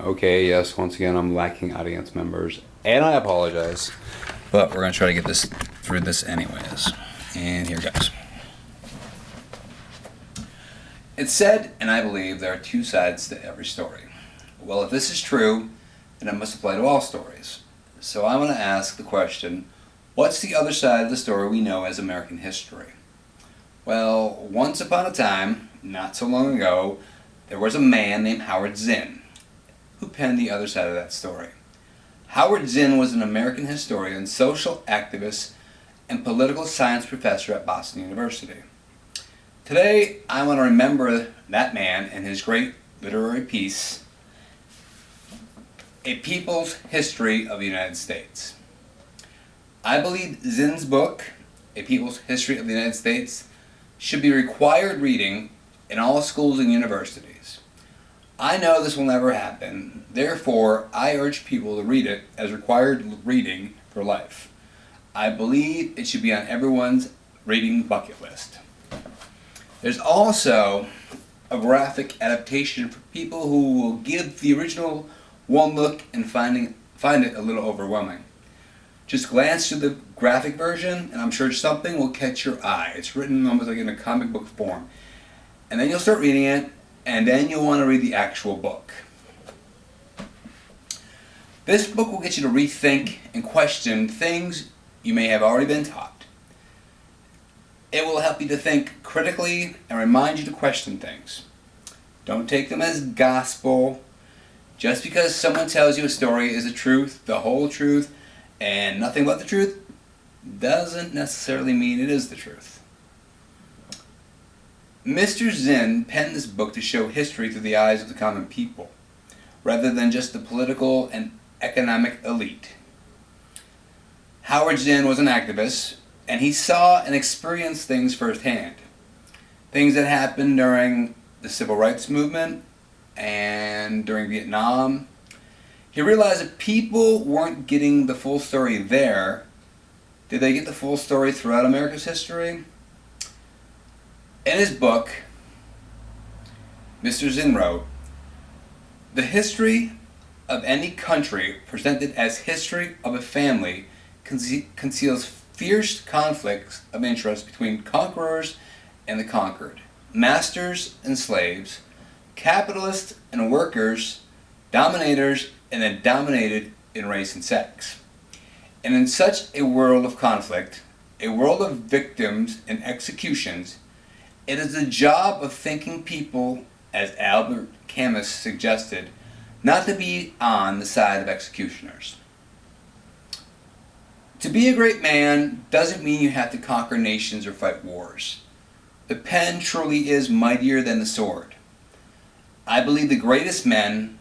Okay, yes, once again, I'm lacking audience members, and I apologize. But we're going to try to get this through this anyways. And here goes. It's said, and I believe, there are two sides to every story. Well, if this is true, then it must apply to all stories. So I want to ask the question, what's the other side of the story we know as American history? Well, once upon a time, not so long ago, there was a man named Howard Zinn who penned the other side of that story. Howard Zinn was an American historian, social activist, and political science professor at Boston University. Today, I want to remember that man and his great literary piece, A People's History of the United States. I believe Zinn's book, A People's History of the United States, should be required reading in all schools and universities. I know this will never happen, therefore I urge people to read it as required reading for life. I believe it should be on everyone's reading bucket list. There's also a graphic adaptation for people who will give the original one look and find it a little overwhelming. Just glance through the graphic version and I'm sure something will catch your eye. It's written almost like in a comic book form. And then you'll start reading it, and then you'll want to read the actual book. This book will get you to rethink and question things you may have already been taught. It will help you to think critically and remind you to question things. Don't take them as gospel. Just because someone tells you a story is the truth, the whole truth, and nothing but the truth, doesn't necessarily mean it is the truth. Mr. Zinn penned this book to show history through the eyes of the common people, rather than just the political and economic elite. Howard Zinn was an activist, and he saw and experienced things firsthand. Things that happened during the Civil Rights Movement and during Vietnam. He realized that people weren't getting the full story there. Did they get the full story throughout America's history? In his book, Mr. Zinn wrote, "The history of any country presented as history of a family conceals fierce conflicts of interest between conquerors and the conquered, masters and slaves, capitalists and workers, dominators and the dominated in race and sex. And in such a world of conflict, a world of victims and executions, it is the job of thinking people, as Albert Camus suggested, not to be on the side of executioners. To be a great man doesn't mean you have to conquer nations or fight wars. The pen truly is mightier than the sword. I believe the greatest men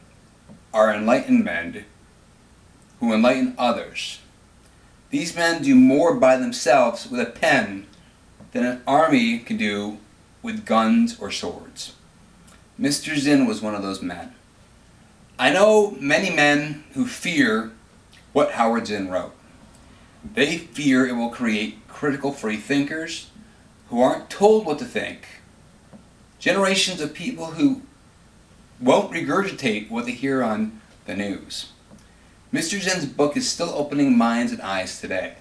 are enlightened men who enlighten others. These men do more by themselves with a pen than an army can do with guns or swords. Mr. Zinn was one of those men. I know many men who fear what Howard Zinn wrote. They fear it will create critical free thinkers who aren't told what to think. Generations of people who won't regurgitate what they hear on the news. Mr. Zinn's book is still opening minds and eyes today.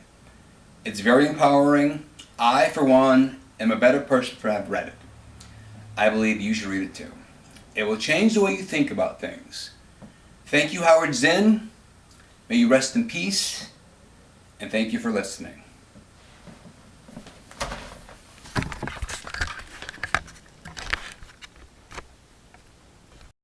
It's very empowering. I, for one, am a better person for having read it. I believe you should read it too. It will change the way you think about things. Thank you, Howard Zinn. May you rest in peace. And thank you for listening.